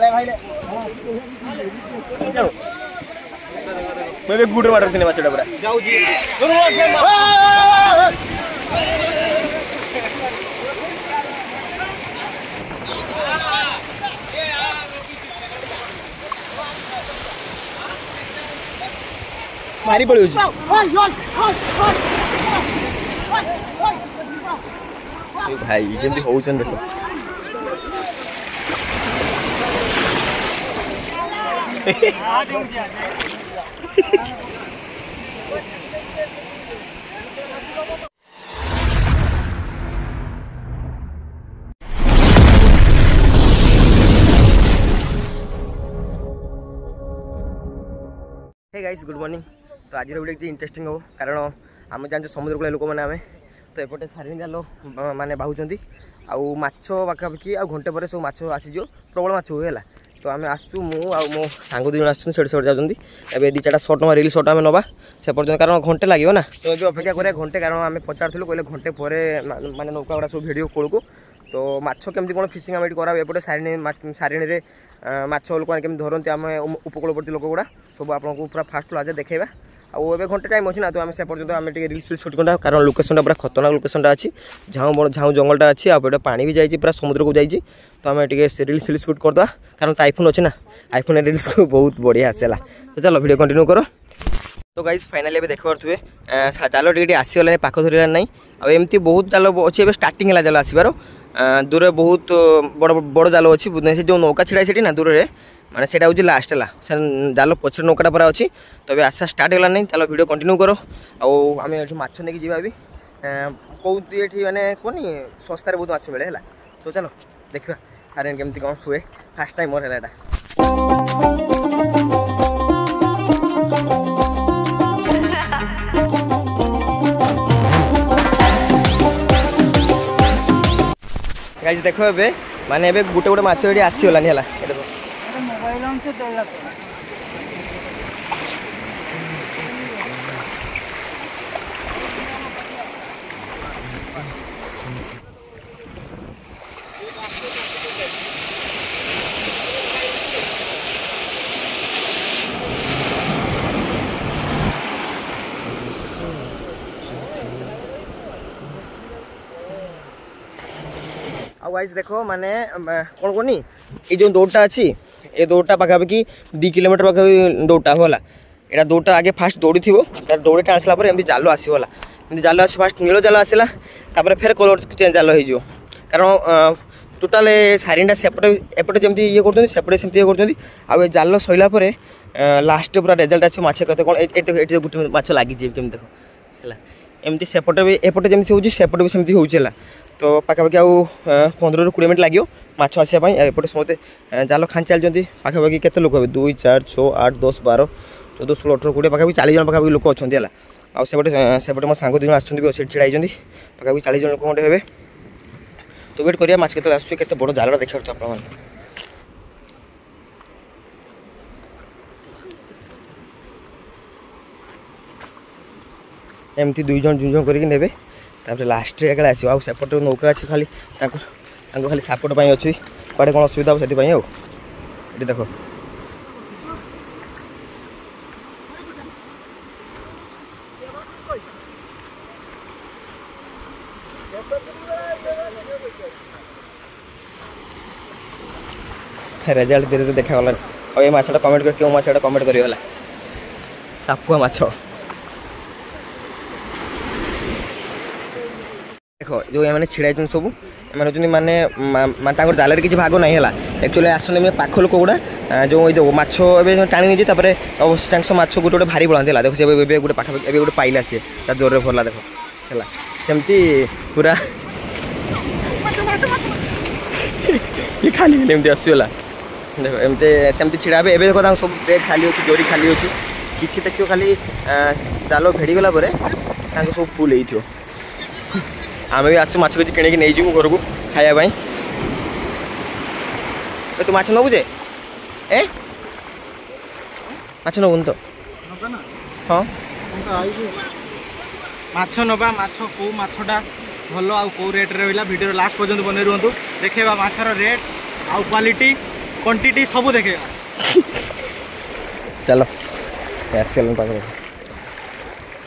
मैं गुड मार दिन माछटा पूरा मारी पड़ी भाई जल्दी हो देखो हे गाइस गुड मॉर्निंग। तो आज वीडियो इंटरेस्टिंग हो कारण आम जान समुद्र कूल लोक मैंने आम तो एपटे सारिणी जाल माने बाहुचंती आउ माछ पाखापाखि आ घंटे पर सब माछ आसीज प्रबल माछ हुए है। तो आम आसू मो सांग दुई जन आसुँच जाऊँगी ए दी चार्टा सर्ट ना रिल सर्ट आम नवा से पर्यटन कारण घंटे लगे ना तो ये अपेक्षा करें घंटे कारण आम पचारूँ कहले घंटे पर माने नौका गुड़ा सब भिड़ कूल को तो माछ केमती कौन फिशिंग आम करा एपटे सारिणी माछ लोक केमी धरती आम उपकूलवर्ती लोक गुड़ा सब आपको पूरा फास्ट आज देखा आउ ए घंटे टाइम अच्छी ना तो आम से पर्यटन आम रिल्स सुट करना कारण लोकेशन पूरा खतरनाक लोकेशन अच्छी झाऊ झाऊ जंगलटा अच्छी आउटे पानी भी जाइए पूरा समुद्र को जाइए तो आम रिल्स सुट करदे कारण तो आईफोन अच्छे ना आईफोन रिल्स को बहुत बढ़िया आसला तो चलो वीडियो कंटिन्यू करो। तो गाइस फाइनाली देख पारे जाल टे आसीगला पाख धरला ना आमती बहुत जाल अच्छी स्टार्टिंग है जाल आसबार दूर बहुत बड़ बड़ जाल अच्छी से जो नौका छिड़ा से ना दूर में माने सेटा हूँ लास्ट है जाल पचर नौकाटा पूरा अच्छी तो अभी आसा स्टार्ट है नहीं चलो वीडियो कंटिन्यू करो आम ये माछ नहीं जावा भी कौन ये मैंने कौन सस्तार बहुत माछ मिले है तो चलो देखा सारे केमती कौन हुए फास्ट टाइम मोर है गाइस देखो ए माने ए गोटे गोटे माछ ये आसीगलानी है देखो वाइज देखो माने कौन कौन ये जो दौड़टा अच्छी ये दौड़टा पाखापाखि 2 किलोमीटर पाखापाखि दौड़टा होला यहाँ दौड़टा आगे फास्ट दौड़ी थी दौड़ी टाण सारा एमती जाल आसगला जाल आस फास्ट नील जाल आसला फेर कलर चेंज जाल हो कारण टोटाल सारिणीटा सेपटे एपटे जमी ये करपटे सेमती ये कर जाल सैला लास्ट पूरा रेजल्ट आस माछ कत कौन ये गोटे माछ लगी केमी देख है एमती सेपटे भी एपटे जमी हो सेपटे भी सेमती होगा तो पाखापाखि आउ 15 ରୁ 20 मिनट लगे माछ आसापी एपटे समस्ते जाल खान चलती पाखापाखि केते लोक हे 2 4 6 8 10 12 14 16 18 20 पाखापाखि 40 जन पाखापाखि लोक अच्छा है आउटे मो सांग दुई आसुँच सीट छिड़ा होती पाखापाखि 40 जन लोक खंडे हे तो वेट करिया माछ केते आसुचे केते बड़ जालटा देखा तो आप एमती 2 जन जुंज करके नेबे तापर लास्ट रे एकला आसीबा सेपट नौका अच्छी खाली खाली सपोर्ट पाई अच्छी कड़े कौन असुविधा हो से ये देखो रेजल्ट धीरे धीरे देखा गला और ये माछटा कमेंट कर क्यों माछटा कमेंट करियला सापुआ माछ देखो जो ये छिड़ा सब माने माने जाल किसी भाग ना है एक्चुअली आसने पाख लोक गुड़ा जो माछ टाणी नहीं अवश्यांश माछ गोटे गोटे भारी बढ़ाती है देखो से गोटे पाखापाखि गोटे पाइला सी जोर रे भरला देखो है सेमती पूरा ये खाली एमती आसगला देखो एमती सेमती छिड़ा ए देखो सब बेग खाली अच्छी जोरी खाली अच्छी किसी देखियो खाली जाल भेड़गला सब फुल हो आम भी आसू माछ किसी किणी नहीं जीवु घर को खायापाई तू माछ नबु जे ए माछ नबुन तो हाँ माछ नबा माछ को माछटा भल आउ को रेट रे रहिला वीडियो लास्ट पर्यंत बने रुहतु देखा माछर रेट आउ क्वालिटी क्वांटिटी सब देखेगा। चलो चल पाख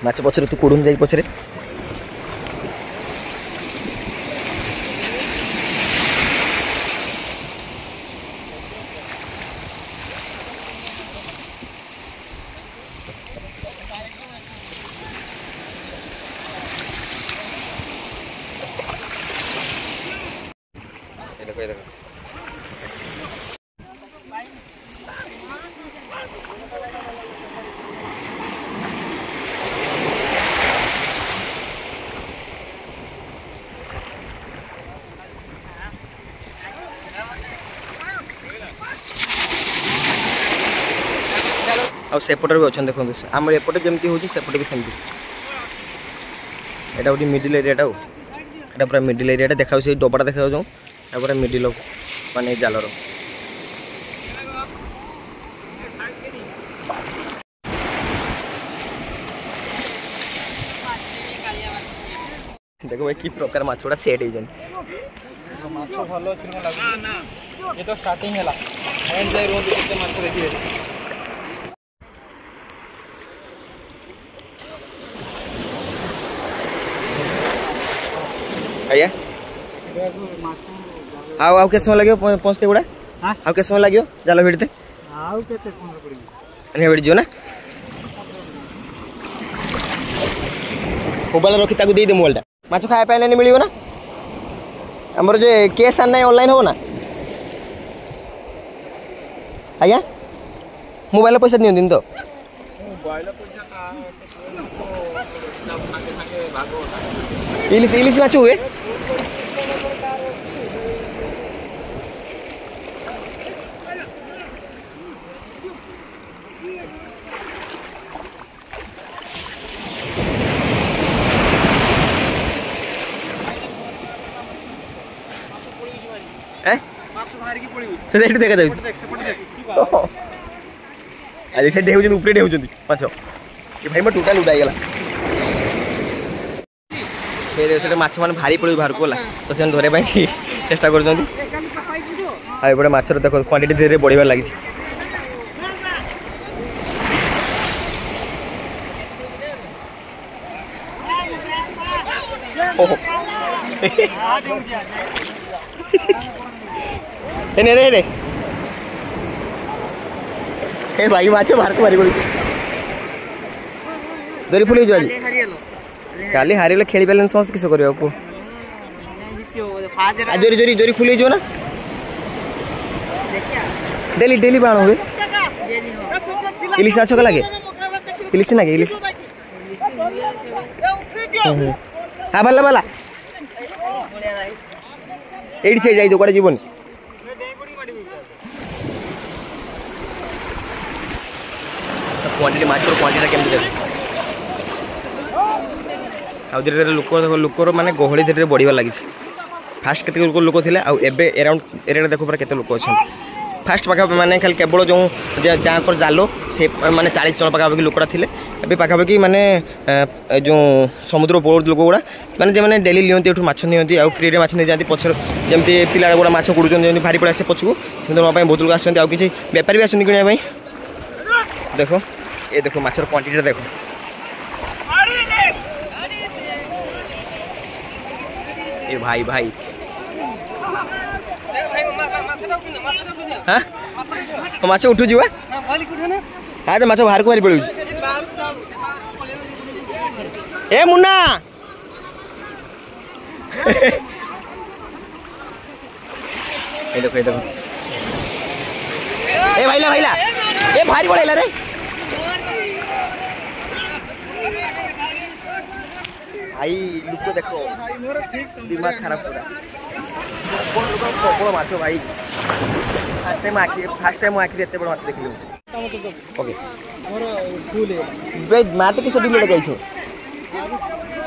माछ पचर तू कोड़ून जाई पचरे आ सेपटर भी अच्छा देखो आम एपटे जमी हो सेपटे भी सेमती यहाँ गोटे मिडिल एरियाटा यहाँ पूरा मिडिल एरियाटा देखा डबाटा देखा जो पूरा मिडिल माने जालर देखो भाई कि प्रकार माछ गुड़ा सेट हो माछ भल ये तो स्टार्टिंग है एंड जाए रोज केते माछ देखिए आया आउ के समय लगे पहुँचते गुड़ा आउ के समय लगे जाल भिड़ते भिड़ जो ना मोबाइल रखी दे दे मोबाइल माछ खाया पाए मिल ना आमर जो केस आना ऑनलाइन हो ना आज्ञा मोबाइल पैसा दिखती तो इलिश इलिश माछ हुए देखा जाऊँ आज से डेउन उपरे डेउन माछ ये भाई मैं टोटाल उड़ाईगला फिर माछ मैंने भारी पड़े बाहर को तो से धरने चेष्टा कर माछर देखो क्वांटिटी धीरे बढ़िया लगी रे रे ए भाई माछ बाहर को मारी पड़ी दरी फुल आज काली हारे खेली पारे समस्त किस कर जोरी जोरी जोरी फुल ना डेली डेली बाण हुए इलिश माछ का लगे इलिश लगे इलिश हाँ भला भला ये जाए कड़े जीवन क्वांटिटी माछ क्वांटिटी केमती आउ धीरे धीरे लोकर माने गहली धीरे बढ़िया लगी फास्ट केते लोक थे अराउंड एरिया देखो पूरा केते लोक अच्छा फास्ट पाखा माने खाली केवल जो जहाँ जाल से माने 40 जन पाखापाखि लोकड़ा थे ए पाखापाखि माने जो समुद्र बोर्ड लोक गुड़ा माने जो मैंने डेली लिखते माछ नियंती आउ फ्री माछ नहीं जाती पचर जमी पिला गुड़ा माछ कुड़ुन भारी पड़े आसे पछकू से बहुत लोग आसते किसी बेपारी भी आसती किणा देखो ये देखो माछर क्वांटिटी देखो ये भाई भाई हाँ माछ उठू जी हाँ तो माछ बाहर को मारी पड़ू ए मुन्ना ये देखो ए भाईला भाईला ए भारी पड़ेला रे भाई लुक देखो दिमाग खराब पूरा माछ भाई फास्ट टाइम आखिरी एत बड़ माछ देखली ओके मोर मार तो किस डिले लगाई छु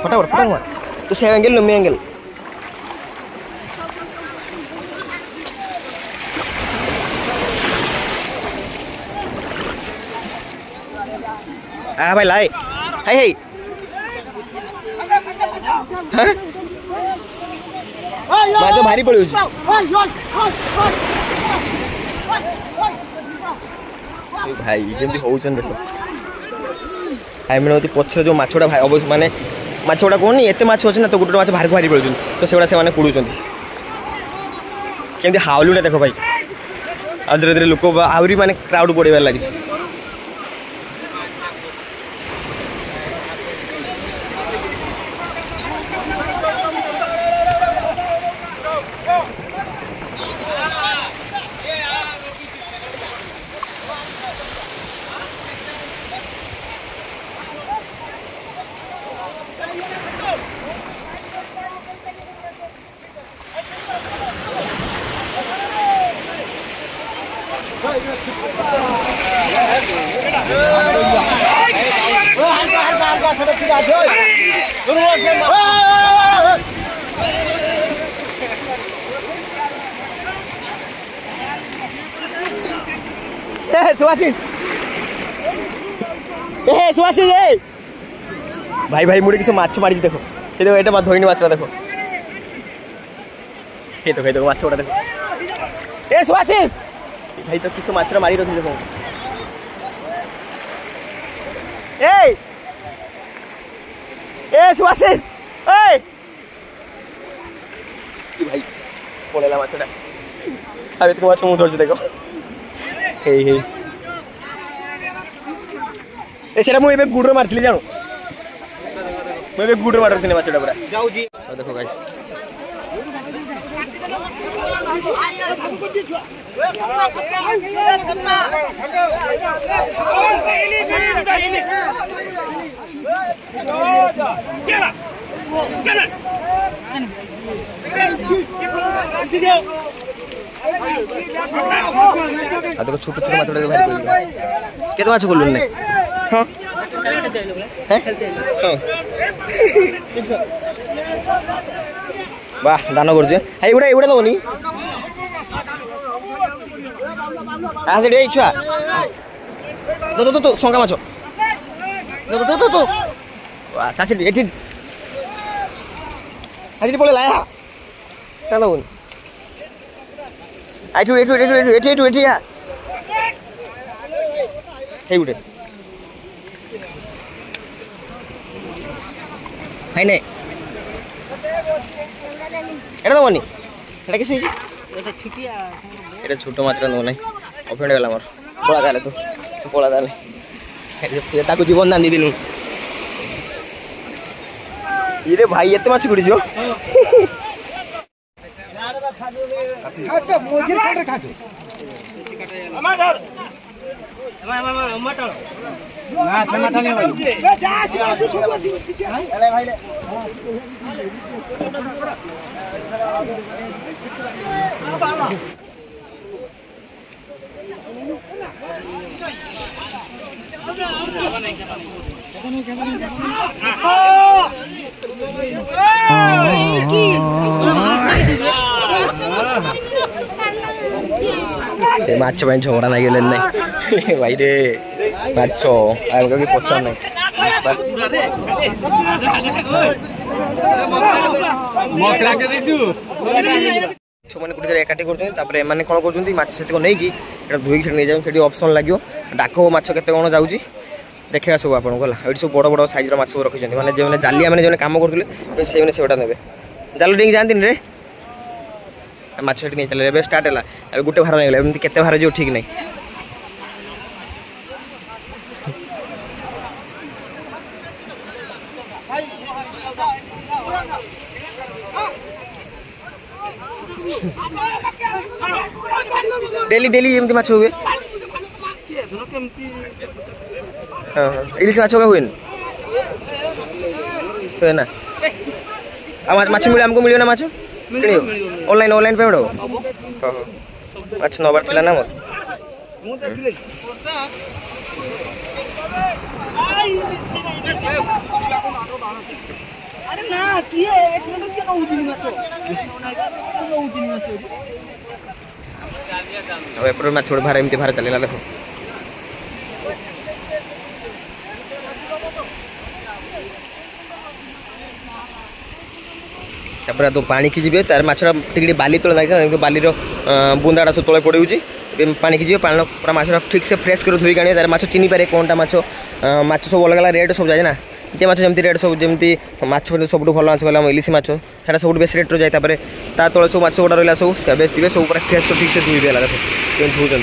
फटाफट फटाफट तो से एंगल नो एंगल आ भाई लाई हाय हाय माछ भारी पड़ू भाई केमती होउछन देखो आई मैंने होती पछरे जो माछोटा भाई अवश्य माने माछोटा कोनी एते माछ अछि ना तो गुटे माछ भारी भारी पड़ुछन तो सेवडा से माने कुडुछन केमती हावलुटा देखो भाई आ धीरे धीरे लोक आउरी माने क्राउड पड़ेबार लागि सुहासिस सुहासिस भाई भाई मुझे किसी माछ मारी देखो ये देखो ये धोनी माछ देखो ये देखो माछ गोटा देखो ए सुहासिस भाई तो किसी माछ मारी रखी देखो ए सुहासिस भाई पड़ेगा माछटा अब तो माछ मुझे धरती देखो सेटा मुझे गुड़ मारी जानु मुझे गुड़ मारती माछटा पूरा देखो गाइस देखो छोटे छोटे माछ भारी केते माछ बोलुन ने हां वाह दान करछे हाय उडा उडा दबनी आ से डे छुआ तो संगा माछ तो वाह सासी एटी आजी पळे लाया का दबन आइटू एटू या हे उडे हाय नै এটা দবনি এটা কি হইছে এটা ছুটিয়া এটা ছোট মাছরা ন নাই অফেন্ড গেল আমার পড়া দালে তো পড়া দালে তাকু জীবন দান দিদিনু ইরে ভাই এতে মাছ পড়িছো আচ্ছা মোজে কাটে খাছো আমার ধর আমার মাটা না মাটা নে ভাই যা আসি আরে ভাই লে माछ भाई झगड़ा ना गेले नहीं भाई रे माछ आम का पचार नहीं मैंने गोटे एकाठी कर कौन कर नहीं कि धोईक नहीं जाए ऑप्शन लगे डाक माछ के जाऊँगी देखा सब आपको गला ये सब बड़ बड़ साइज माछ सब रखी मैंने जो जाली मैंने जो कम करते से ने जाल डेंगी जाती रे माछ नहीं चले स्टार्ट है गोटे भार नहीं गला केते भार जो ठीक नहीं डेली डेली एमती माछ हुए इलिश माछ हुए ना माछ मिले हमको मिले ना माछ ऑनलाइन ऑनलाइन पेमेंट हो माछ नबार थिला ना मोर अरे ना किए एक मिनट के नउदिनी माछ नउदिनी माछ अब एपर माछ थोड़ा भार एमती भार चलेला देखो तापर तो पानी की जीवे तार माछरा टिकड़ी बाली तले लागे बालीर बुंदाटा सब तले पड़े पानी की पान पूरा माछ ठीक से फ्रेश कर धोई आने तार माछ चिनी पारे कौनटा माछ माछ सब अलग अलग रेट सब जाए ना ये माछ जमी रेट सब जमी माछ सब भल माछ गला इलिश माछ है सब बेस रेट जाए ता तले सब माछ गुड़ा रहा सब बेस्ट थे सब पूरा फ्रेश कर ठीक से धोई देला धोचन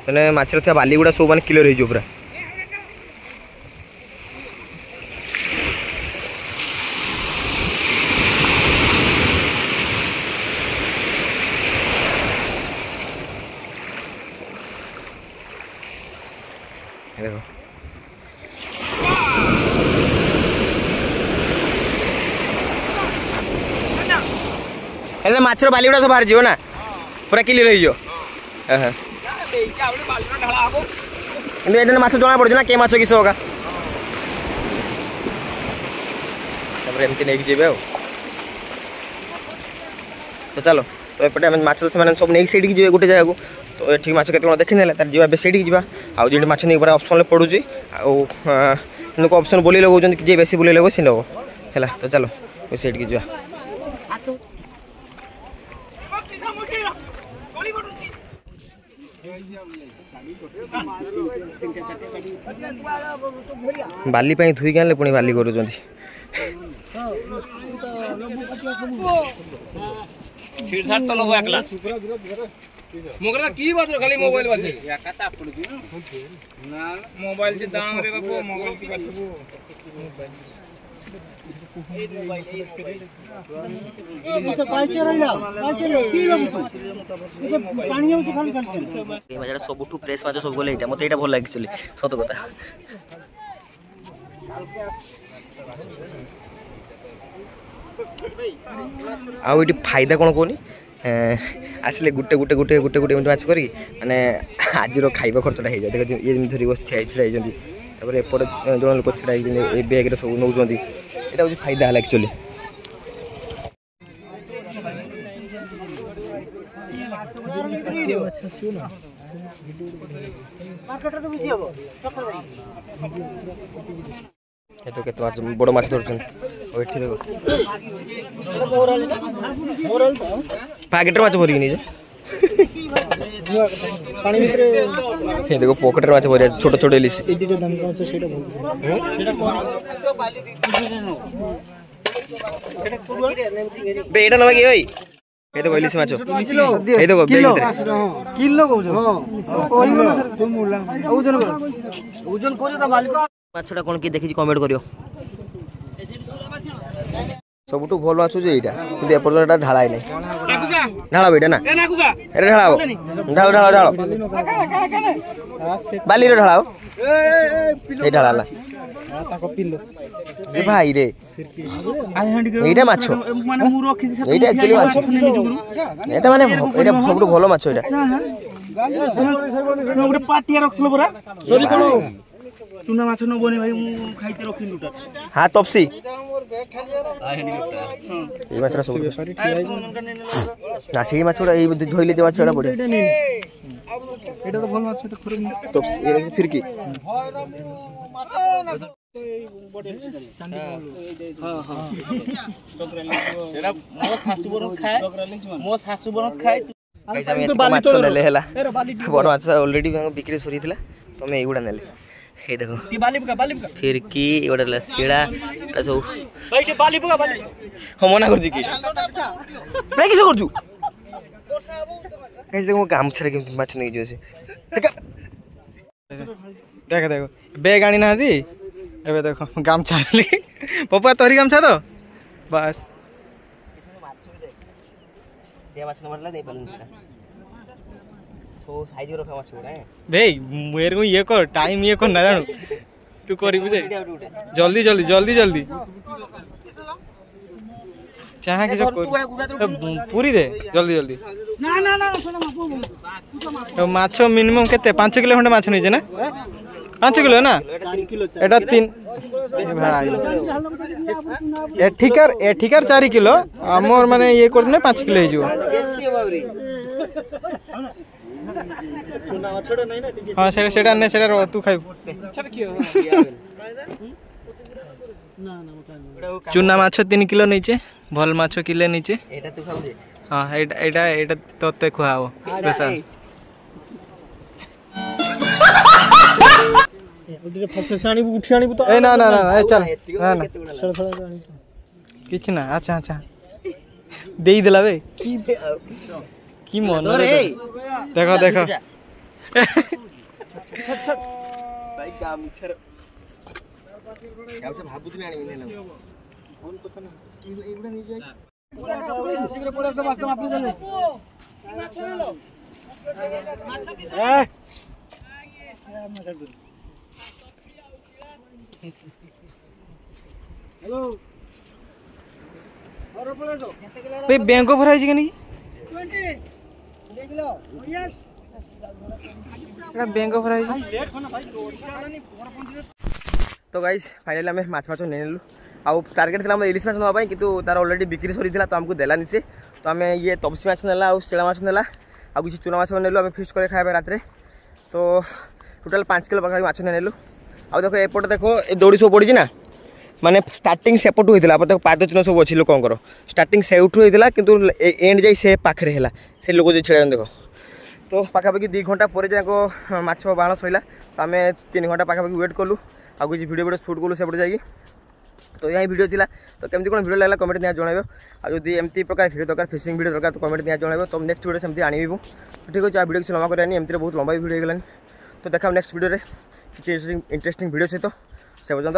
मैंने माछर था बाली गुड़ा सब मैंने क्लियर हो पूरा देखो माछर बाली गुड़ा सब बाहर जीव ना पूरा क्लियर हो माछ जना पड़े ना के माछ किस होगा एमती नहीं जी तो चलो तो एपटे माछ तो सब नहीं से जी गोटे जगह तो ये माछ के देखी तार जी बेसी जा आउ जो माछ नहीं ऑप्शन पड़ुची लोक ऑप्शन बोली लगे जी बेसी बोली लगे सी नब है तो चलो बेसी जा बाली धुई आने पुणी बाली कर की बात खाली मोबाइल बाजे ना मोबाइल के दाम रे बाबू मोबाइल की बात सबुठू फ्रेश माछ सब गले मत ये भल लगे सत कथा आउ ये फायदा कौन कहनी आसिले गुटे गुटे गुटे गुटे गुटे माछ कर माने आज खाइबा खर्चटा हो जाए ये धरी बस छिड़ा एपटे जन लोक छिड़ा बैग सब नौ यहाँ हूँ फायदा है एक्चुअली तो केते माछ बड़ माछ धरछन ओ एठी देखो पैकेट माछ भरी नहीं पानी भीतर हे देखो पॉकेट माछ भरी छोट छोट इलिश ए दिटा दाम कोन से सेटा भरी सेटा कोन बेटा नवा के ओई ए देखो इलिश माछ ए देखो बेग भीतर किलो कहू हां ओजन करे त मालिक माछटा कौन किए देखी कमेंट करियो सबुठू भल माछ जे एटा किंतु एपर्यंत ढाळाई नै ढाळा बेटा ना एरे ढाळाओ ढाळ ढाळ ढाळ बाली रे ढाळाओ ए ढाळाला ताको पिल्लो ए भाई रे एटा माछ माने मु रखि दिस एटा एक्चुअली माछ एटा माने एटा सबुठू भल माछ एटा गोटे पाटिया रखलो परा सरी कोलो चुना माछ न बने भाई मु खाइते रखि लुटा हां तपसी ए माछरा सब सरी ठियाई ना से माछरा ए धोइले जे माछरा पड़े एटा तो भल माछ एटा खरे तपसी ए फिर की हां हां एटा मो सासु बरस खाए कैसा में माछ नेले हला बड़ माछ ऑलरेडी बिक्री सरी थिला तो मैं एगुडा नेले हे देखो बाली फिर की एगुडा लसीड़ा सब भाई के बाली हम मना कर दी की मैं किस करजू कैसे देखो काम छरे के माछ नहीं जो से देख देखो बैग आनी ना दी एबे देखो गामछा पप्पा तोरी गामछा तो बस दे माछ न मारला दे पालन सो साइज रखा माछ उड़ा है भाई मेरे को ये कर टाइम ये कर ना जानू तू करी बुझे जल्दी जल्दी जल्दी जल्दी चाहा कि जो पूरी दे जल्दी जल्दी ना ना ना तो माछ मिनिमम केते 5 किलो खंडे माछ नहीं जे ना 5 किलो ना एटा 3 भाई एठिकार 4 किलो हमर माने ये कर ने 5 किलो हे जो बेसी बाबरी चुना माछड़ा नहीं ना हां सेटा ने सेटा तू खाइ छर की ना ना चुना माछ 3 किलो नीचे भल माछ किले नीचे एटा तू खाउ जे हाँ एटा एटा तोते खुआ हो स्पेशल उठे फसे साणी उठी आनी तो ए ना ना ना ए चल ना ना सड़ सड़ आनी किछ ना अच्छा अच्छा देई देला बे की मन रे देखो देखो भाई काम इच्छा से भाबुतनी आनी नेला फोन पता ना एगुडा नहीं जाय शीघ्र पड़े सब वास्तव आपने देले माछ नेलो माछ की हेलो और पड़े दो बे बैंक भराई छी नहीं 20 किलो यस एटा बैंक भराई लेट होना भाई नहीं तो गाइस फाइनली हमें माछ माछ नेलु आउ टार्गेट थिला हम इलिश माछ नवा किंतु तार ऑलरेडी बिक्री सरी थिला तो हमको देलानी से तो हमें ये तपसी माछ नेला आउ शेला माछ नेला आ कुछ चुना माछ नेलु हमें फिश करे खाइबा रात रे तो टोटल 5 किलो पाखा माछ नेलु आउ देखो एपट देखो ए दौड़ी सब पड़ी ना माने स्टार्टिंग सेपटू होइतिला पर देखो पाद चिन्ह सब अछि लोकंकर स्टार्टिंग सेउठू होइतिला किंतु एंड जाई से पाखरे हैला से लोक जे छेड़ा देखो तो पाखापाखि 2 घंटा पर जाको माछ बाण सइला तो आम 3 घंटा पाखापाखि वेट कलु आ कुछ वीडियो शूट कलु सेपटे जाइए तो यही वीडियो थिला तो केमती कौन वीडियो लगला कमेंट दिया जनइबो आ जदि एमती प्रकार वीडियो दरकार फिशिंग वीडियो दरकार तो कमेंट दिया जनइबो तो नेक्स्ट वीडियो सेमती आनिबो तो ठीक अछि आ वीडियो किसी लंबा करानी एमती बहुत लंबा वीडियो गलानी तो देखा नेक्स्ट वीडियो रे किसी इंटरेस्टिंग वीडियो सहित से पर्यंत